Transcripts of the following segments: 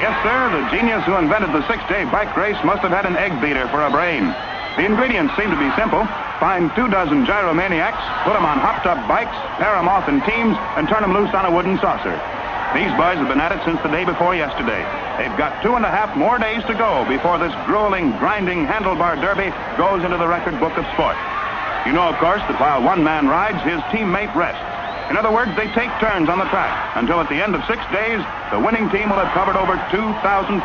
Yes, sir, the genius who invented the 6-day bike race must have had an egg beater for a brain. The ingredients seem to be simple. Find 24 gyromaniacs, put them on hopped-up bikes, pair them off in teams, and turn them loose on a wooden saucer. These boys have been at it since the day before yesterday. They've got 2.5 more days to go before this grueling, grinding handlebar derby goes into the record book of sport. You know, of course, that while one man rides, his teammate rests. In other words, they take turns on the track until at the end of 6 days, the winning team will have covered over 2,500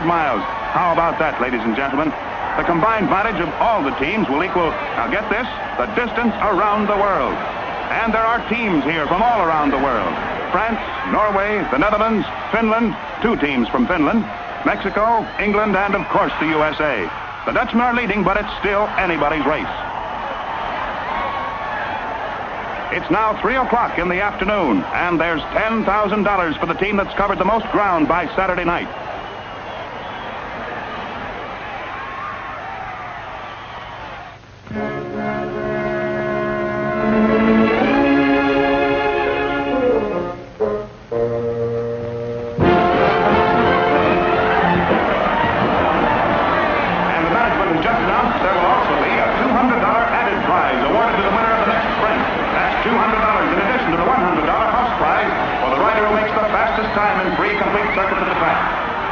miles. How about that, ladies and gentlemen? The combined mileage of all the teams will equal, now get this, the distance around the world. And there are teams here from all around the world. France, Norway, the Netherlands, Finland, 2 teams from Finland, Mexico, England, and of course the USA. The Dutchmen are leading, but it's still anybody's race. It's now 3 o'clock in the afternoon, and there's $10,000 for the team that's covered the most ground by Saturday night.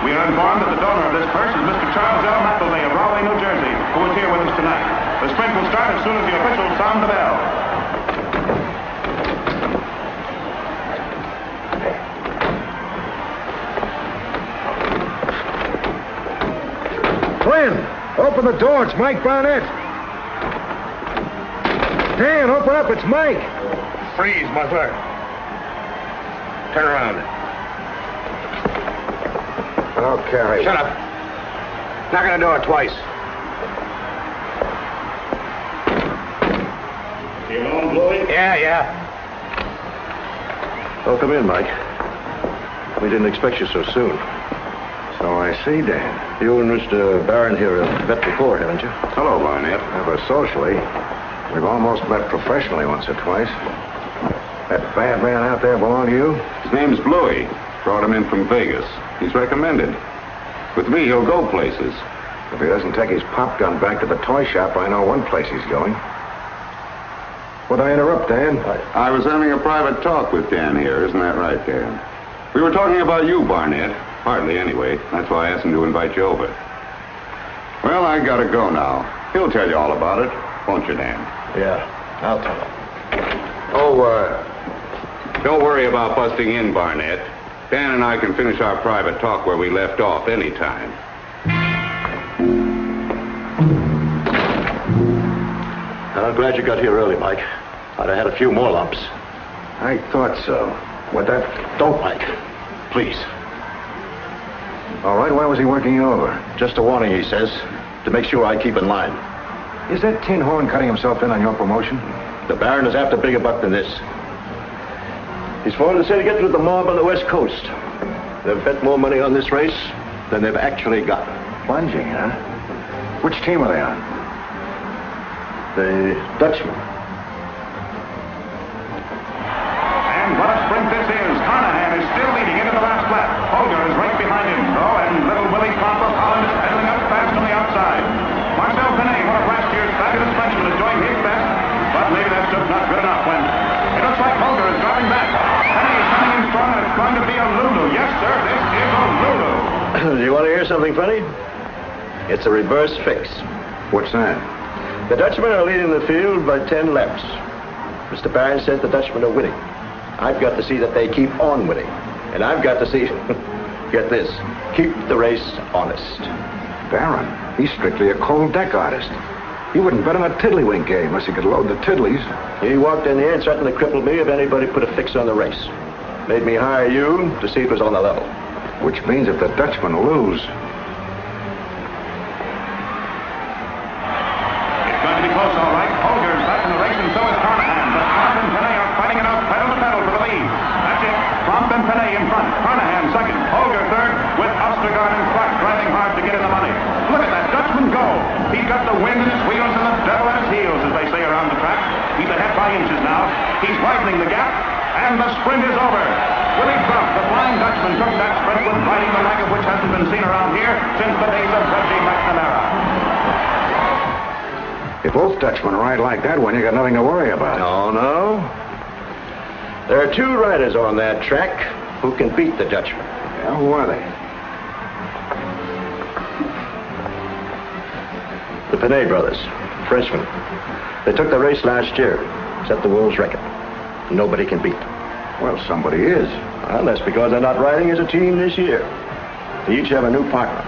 We are informed that the donor of this purse is Mr. Charles L. McElvey of Rahway, New Jersey, who is here with us tonight. The sprint will start as soon as the officials sound the bell. Flynn, open the door. It's Mike Barnett. Dan, open up. It's Mike. Freeze, muffler. Turn around. Okay. Shut up. Knock on the door twice. You alone, Bluey? Yeah. Oh, come in, Mike. We didn't expect you so soon. So I see, Dan. You and Mr. Barron here have met before, haven't you? Hello, Barnett. Never socially. We've almost met professionally once or twice. That bad man out there belong to you? His name's Bluey. Brought him in from Vegas. He's recommended. With me, he'll go places. If he doesn't take his pop gun back to the toy shop, I know one place he's going. Would I interrupt, Dan? I was having a private talk with Dan here. Isn't that right, Dan? We were talking about you, Barnett. Hardly, anyway. That's why I asked him to invite you over. Well, I gotta go now. He'll tell you all about it, won't you, Dan? Yeah, I'll tell him. Don't worry about busting in, Barnett. Dan and I can finish our private talk where we left off anytime. I'm glad you got here early, Mike. I'd have had a few more lumps. I thought so. What that... Don't, Mike. Please. All right, why was he working you over? Just a warning, he says, to make sure I keep in line. Is that tin horn cutting himself in on your promotion? The Baron is after bigger buck than this. He's falling to say to get through the mob on the West Coast. They've bet more money on this race than they've actually got. Plunging, huh? Which team are they on? The Dutchman. And what a sprint this is. Carnahan is still leading into the last lap. Holger is right behind him, though, and little Willie Trump of Holland is pedaling up fast on the outside. Marcel Pinay, one of last year's fabulous Frenchmen, has joined his best, but maybe that's just not good enough when it looks like Holger is dropping back. Pinay is coming in strong, and it's going to be a Lulu. Yes, sir, this is a Lulu. Do you want to hear something funny? It's a reverse fix. What's that? The Dutchmen are leading the field by 10 laps. Mr. Barron says the Dutchmen are winning. I've got to see that they keep on winning. And I've got to see, get this, keep the race honest. Barron, he's strictly a cold deck artist. He wouldn't bet on a tiddlywink game unless he could load the tiddlies. He walked in here and threatened to cripple me if anybody put a fix on the race. Made me hire you to see if it was on the level. Which means if the Dutchmen lose... Close, all right. Holger's back in the race, and so is Carnahan. But Trump and Pinay are fighting it out pedal to pedal for the lead. That's it. Trump and Pinay in front. Carnahan second. Holger third, with Ostergaard and Clark driving hard to get in the money. Look at that Dutchman go. He's got the wind in his wheels and the devil at his heels, as they say around the track. He's ahead by inches now. He's widening the gap, and the sprint is over. Willie Trump, the Flying Dutchman, took that sprint with riding the leg of which has both Dutchmen ride like that one, you got nothing to worry about. Oh, no. There are two riders on that track who can beat the Dutchman. Yeah, who are they? The Pinay brothers, Frenchmen. They took the race last year, set the world's record. Nobody can beat them. Well, somebody is. Well, that's because they're not riding as a team this year. They each have a new partner.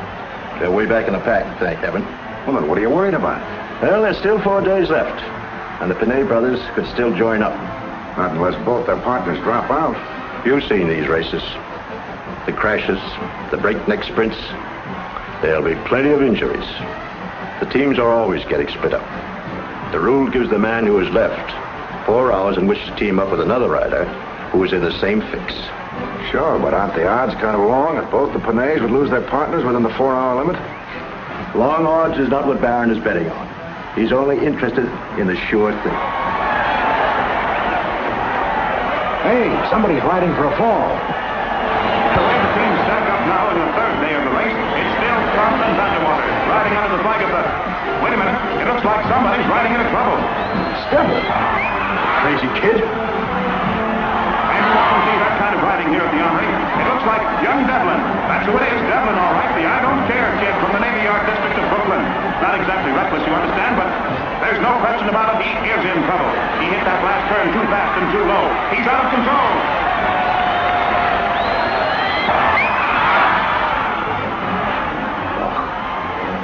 They're way back in the pack, thank heaven. Well, then what are you worried about? Well, there's still 4 days left, and the Pinay brothers could still join up. Not unless both their partners drop out. You've seen these races. The crashes, the breakneck sprints. There'll be plenty of injuries. The teams are always getting split up. The rule gives the man who is left 4 hours in which to team up with another rider who is in the same fix. Sure, but aren't the odds kind of long that both the Pinays would lose their partners within the 4-hour limit? Long odds is not what Barron is betting on. He's only interested in the sure thing. Hey, somebody's riding for a fall. The way the teams stack up now in the 3rd day of the race, it's still Carlton's underwater, riding under the flag of the... Wait a minute, it looks like somebody's riding into trouble. Stubble. Crazy kid. And you often see that kind of riding here at the Armory. It looks like young Devlin. That's who it is, Devlin, all right. The I don't care kid from the Navy Yard district of Brooklyn. Not exactly reckless, you understand, but there's no question about it. He is in trouble. He hit that last turn too fast and too low. He's out of control.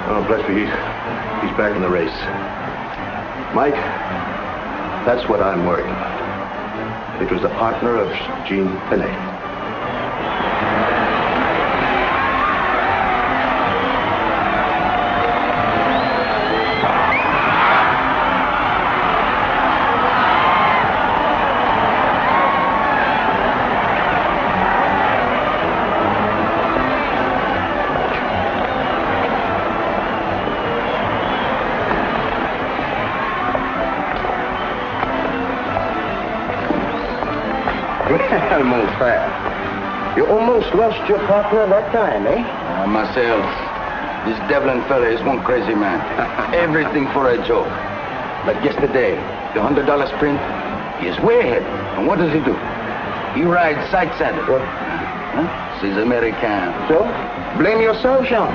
Oh, bless me, he's back in the race. Mike, that's what I'm worried about. It was the partner of Jean Pinay. Well, mon frère, you almost lost your partner that time, eh? Marcel, this Devlin fella is one crazy man. Everything for a joke. But yesterday, the $100 sprint, he is way ahead. And what does he do? He rides side saddle. What? Huh? C'est American. So, blame yourself, Jean.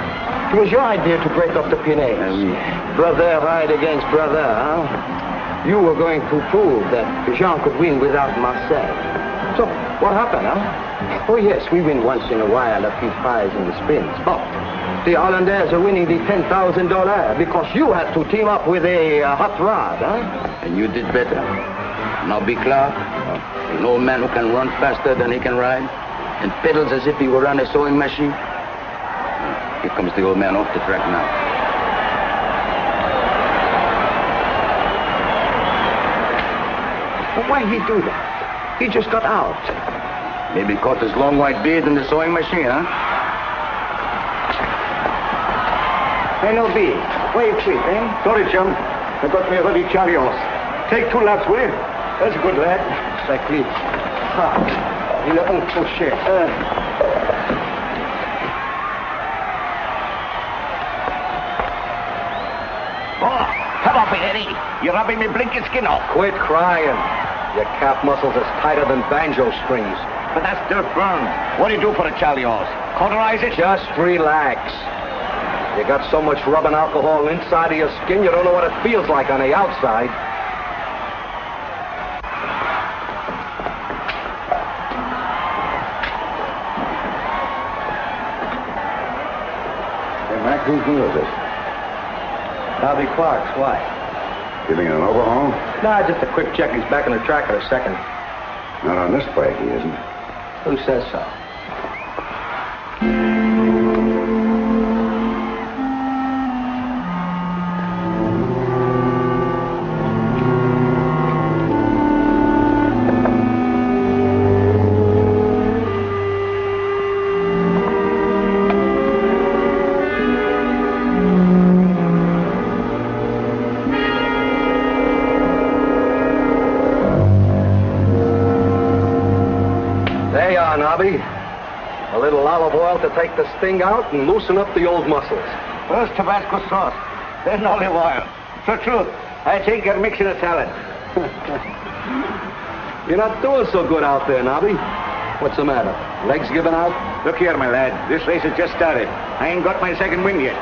It was your idea to break up the Pinays. Oui. Brother ride against brother, huh? You were going to prove that Jean could win without Marcel. So, what happened, huh? Oh, yes, we win once in a while a few prize in the sprints. But the Hollanders are winning the $10,000 because you had to team up with a hot rod, huh? And you did better. Now be clear. An old man who can run faster than he can ride and pedals as if he were on a sewing machine. Here comes the old man off the track now. But why he do that? He just got out. Maybe caught his long white beard in the sewing machine, huh? Hey, no B. Where you treat, eh? Sorry, chum. I got me a ready chariot. Take 2 laps, will you? That's a good lad. Exactly. Ah, il est un crochet. Oh, come up, Eddie. You're rubbing me blinking skin off. Quit crying. Your calf muscles is tighter than banjo strings. But that's dirt burn. What do you do for a chalios? Cauterize it? Just relax. You got so much rubbing alcohol inside of your skin, you don't know what it feels like on the outside. Hey, Mac, whose new is this? Bobby Clark's. Why? Giving it an overhaul? Nah, just a quick check. He's back on the track in a second. Not on this bike, he isn't. Who says so? Nobby. A little olive oil to take the sting out and loosen up the old muscles. First Tabasco sauce, then olive oil. So truth, I think you're mixing a salad. You're not doing so good out there, Nobby. What's the matter? Legs giving out? Look here, my lad. This race has just started. I ain't got my second win yet.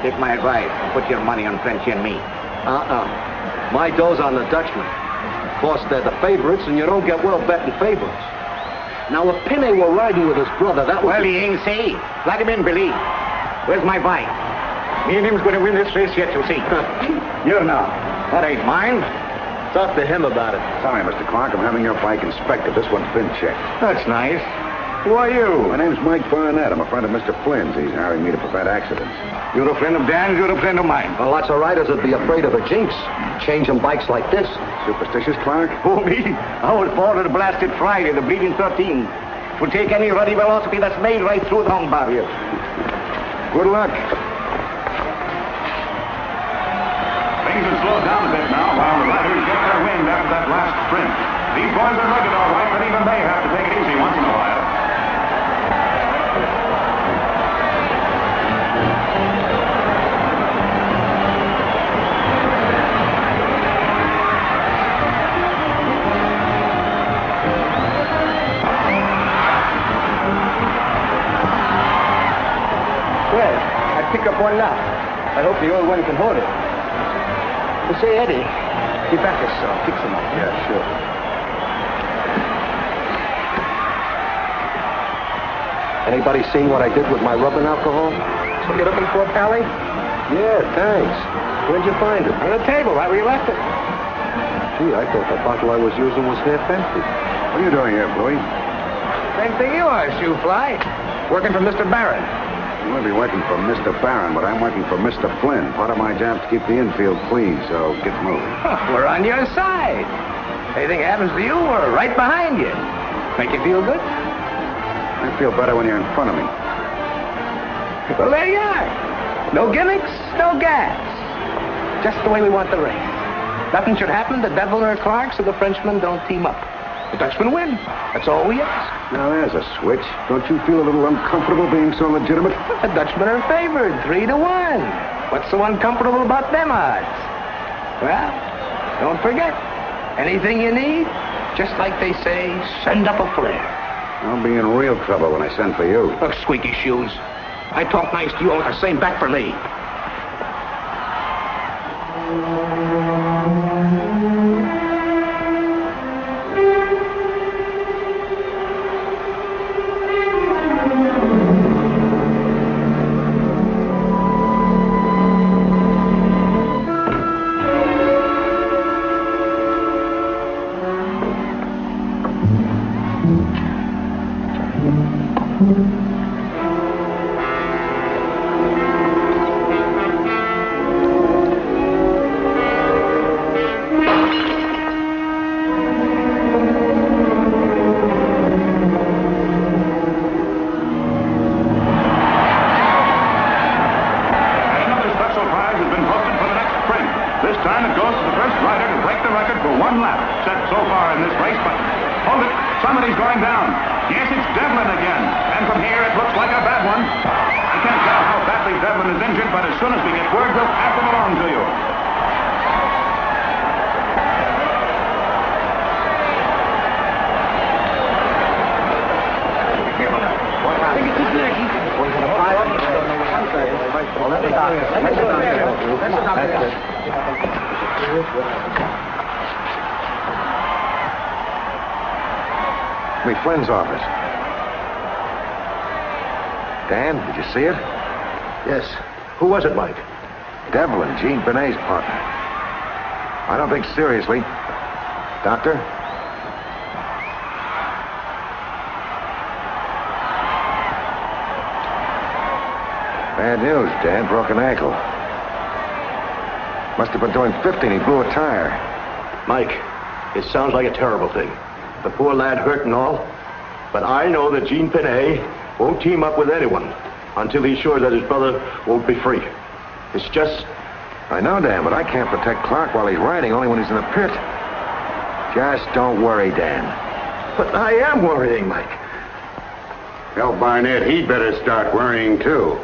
Take my advice and put your money on Frenchy and me. My dough's on the Dutchman. Of course, they're the favorites, and you don't get well betting favorites. Now, if Pinay were riding with his brother, that would... Well, he ain't say. Let him in, Billy. Where's my bike? Me and him's going to win this race yet, you'll see. You're not. That ain't mine. Talk to him about it. Sorry, Mr. Clark, I'm having your bike inspected. This one's been checked. That's nice. Who are you? My name's Mike Barnett. I'm a friend of Mr. Flynn's. He's hiring me to prevent accidents. You're a friend of Dan's, you're a friend of mine. Well, lots of riders would be afraid of a jinx. Changing bikes like this. Superstitious, Clark? Oh, me? I was born on a blasted Friday, the bleeding 13. Will take any ruddy velocity that's made right through the hung barrier. Good luck. Things have slowed down a bit now while the riders get their wind after that last sprint. These boys are rugged all right, but even they have to take it easy once in a while. Well, I pick up one now. I hope the old one can hold it. Well, say, Eddie, be back us, fix him up. Yeah, sure. Anybody seen what I did with my rubbing alcohol? What you looking for, Pally? Yeah, thanks. Where'd you find it? On the table, right where you left it. Gee, I thought the bottle I was using was half empty. What are you doing here, Bluey? Same thing you are, shoe fly. Working for Mr. Barron. You might be working for Mr. Barron, but I'm working for Mr. Flynn. Part of my job's to keep the infield clean, so get moving. We're on your side. Anything happens to you, we're right behind you. Make you feel good? I feel better when you're in front of me. Well, there you are. No gimmicks, no gas. Just the way we want the race. Nothing should happen to Devlin or Clark so the Frenchmen don't team up. The Dutchmen win. That's all we ask. Now, there's a switch. Don't you feel a little uncomfortable being so legitimate? The Dutchmen are favored 3-1. What's so uncomfortable about them odds? Well, don't forget, anything you need, just like they say, send up a flare. I'll be in real trouble when I send for you. Look, squeaky shoes. I talk nice to you, I'll the same back for me. Flynn's office. Dan, did you see it? Yes. Who was it, Mike? Devlin, Gene Benet's partner. I don't think seriously. Doctor? Bad news, Dan. Broken ankle. Must have been doing 50 and he blew a tire. Mike, it sounds like a terrible thing. The poor lad hurt and all. But I know that Gene Benet won't team up with anyone until he's sure that his brother won't be free. It's just... I know, Dan, but I can't protect Clark while he's riding, only when he's in the pit. Just don't worry, Dan. But I am worrying, Mike. Tell Barnett he'd better start worrying, too.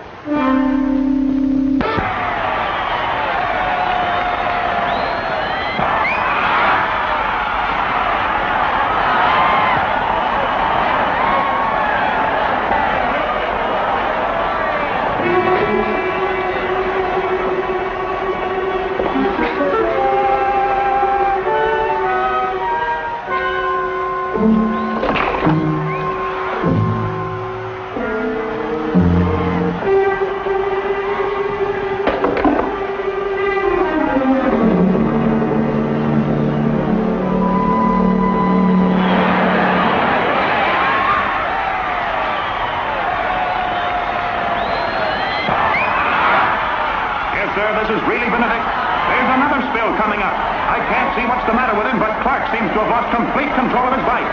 swear this is really Benedict. There's another spill coming up. I can't see what's the matter with him, but Clark seems to have lost complete control of his bike.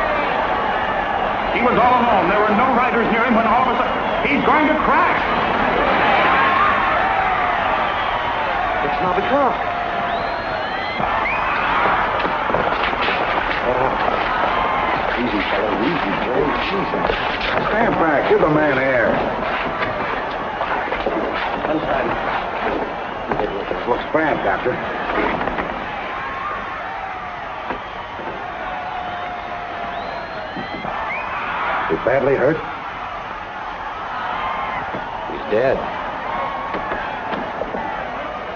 He was all alone. There were no riders near him when all of a sudden he's going to crash. It's not the car. Easy, fellow. Easy, Joe. Easy. Stand back. Give the man air. Looks bad, Doctor. You badly hurt? He's dead.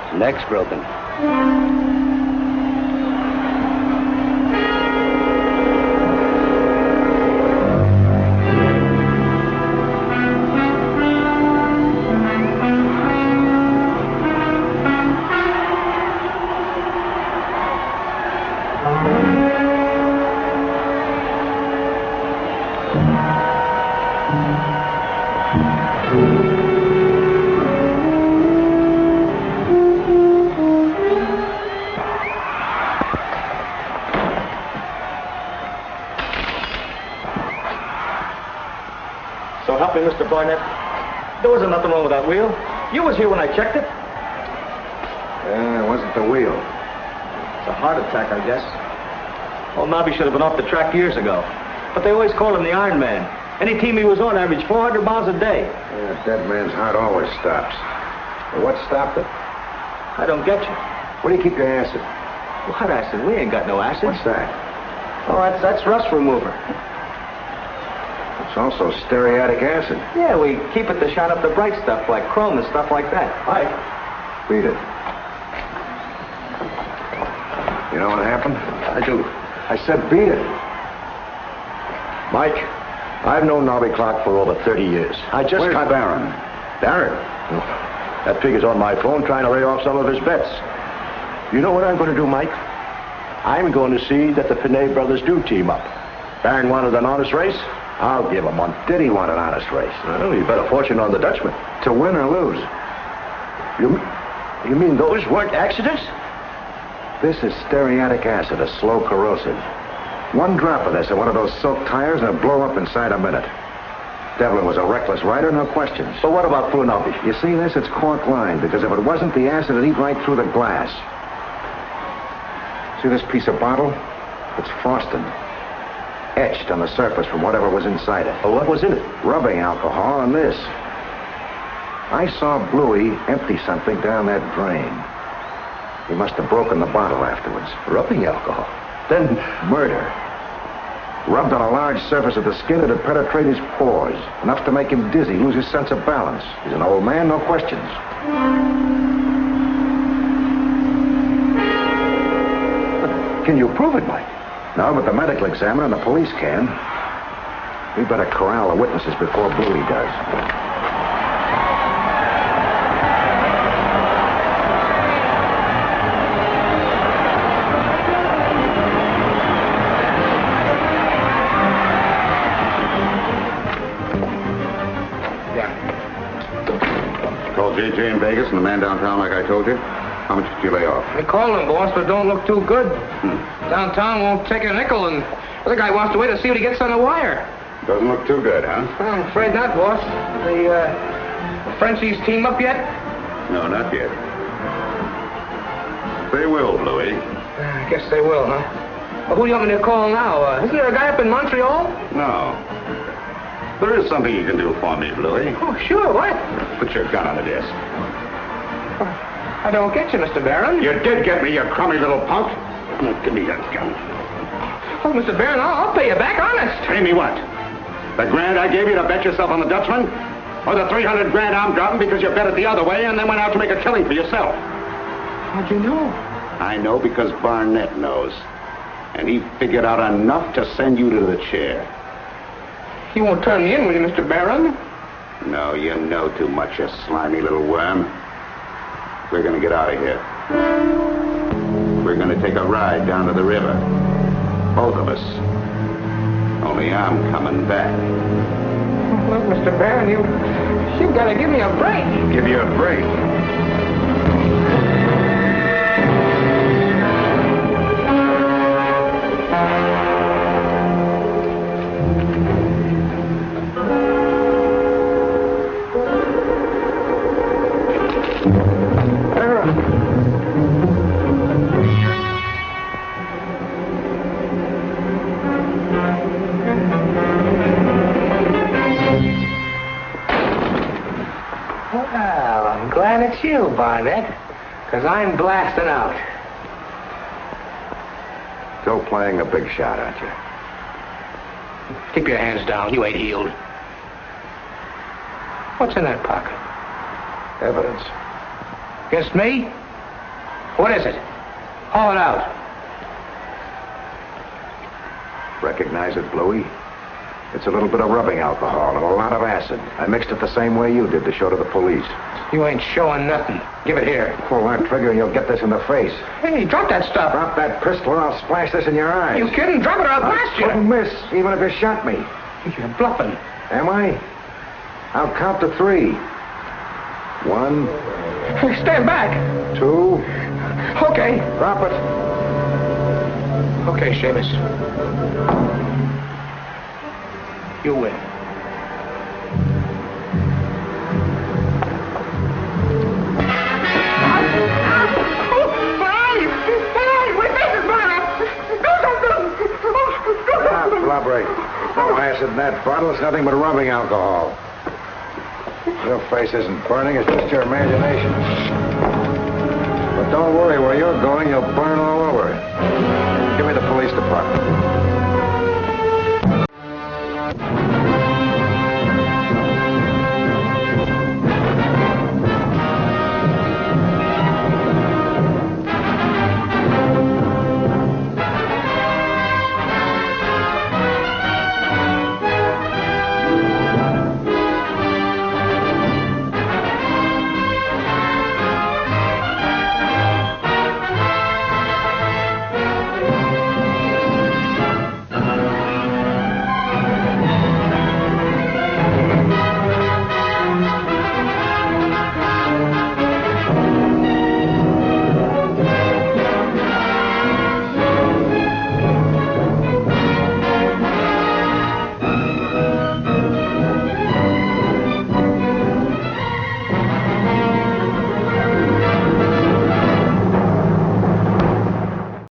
His neck's broken. So help me, Mr. Barnett. There wasn't nothing wrong with that wheel. You was here when I checked it. It wasn't the wheel. It's a heart attack, I guess. Well, Nobby should have been off the track years ago. But they always called him the Iron Man. Any team he was on averaged 400 miles a day. Yeah, a dead man's heart always stops. But what stopped it? I don't get you. Where do you keep your acid? What acid? We ain't got no acid. What's that? Oh, that's rust remover. It's also stearic acid. Yeah, we keep it to shine up the bright stuff like chrome and stuff like that. Mike. Beat it. You know what happened? I do. I said beat it. Mike, I've known Nobby Clark for over 30 years. I just Where's can't... Barron? Darren? That pig is on my phone trying to lay off some of his bets. You know what I'm going to do, Mike? I'm going to see that the Finney brothers do team up. Barron wanted an honest race. I'll give him one. Did he want an honest race? Well, you bet a fortune on the Dutchman. To win or lose? You mean those weren't accidents? This is stearic acid, a slow corrosive. One drop of this in one of those silk tires and it'll blow up inside a minute. Devlin was a reckless rider, no questions. So what about Nobby? You see this? It's cork lined, because if it wasn't, the acid would eat right through the glass. See this piece of bottle? It's frosted. Etched on the surface from whatever was inside it. Oh, what was in it? Rubbing alcohol and this. I saw Bluey empty something down that drain. He must have broken the bottle afterwards. Rubbing alcohol? Then... Murder. Rubbed on a large surface of the skin, it'd penetrate his pores. Enough to make him dizzy, lose his sense of balance. He's an old man, no questions. Can you prove it, Mike? No, but the medical examiner and the police can. We better corral the witnesses before Bluey does. J.J. in Vegas and the man downtown like I told you. How much did you lay off? I called him, boss, but don't look too good. Downtown won't take a nickel, and the other guy wants to wait to see what he gets on the wire. Doesn't look too good, huh? I'm afraid not, boss. The Frenchies team up yet? No, not yet. They will, Bluey. I guess they will, huh? Well, who do you want me to call now? Isn't there a guy up in Montreal? No. There is something you can do for me, Bluey. Oh, sure, what? Put your gun on the desk. I don't get you, Mr. Barron. You did get me, you crummy little punk. Give me that gun. Oh, Mr. Barron, I'll pay you back, honest. Pay me what? The grand I gave you to bet yourself on the Dutchman? Or the 300 grand I'm dropping because you bet it the other way and then went out to make a killing for yourself? How'd you know? I know because Barnett knows. And he figured out enough to send you to the chair. You won't turn me in, will you, Mr. Barron? No, you know too much, you slimy little worm. We're going to get out of here. We're going to take a ride down to the river. Both of us. Only I'm coming back. Look, Mr. Barron, you've got to give me a break. Give you a break. Well, I'm glad it's you, Barnett, because I'm blasting out. Still playing a big shot, aren't you? Keep your hands down. You ain't healed. What's in that pocket? Evidence. Against me? What is it? Haul it out. Recognize it, Bluey? It's a little bit of rubbing alcohol and a lot of acid. I mixed it the same way you did to show to the police. You ain't showing nothing. Give it here. Pull that trigger and you'll get this in the face. Hey, drop that stuff. Drop that pistol or I'll splash this in your eyes. You kidding? Drop it or I'll blast you. Don't miss, even if you shot me. You're bluffing. Am I? I'll count to 3. 1. Hey, stand back. 2. Okay. Drop it. Okay, Seamus. You win. Collaborate. No acid in that bottle. It's nothing but rubbing alcohol. Your face isn't burning. It's just your imagination. But don't worry. Where you're going, you'll burn all over. Give me the police department.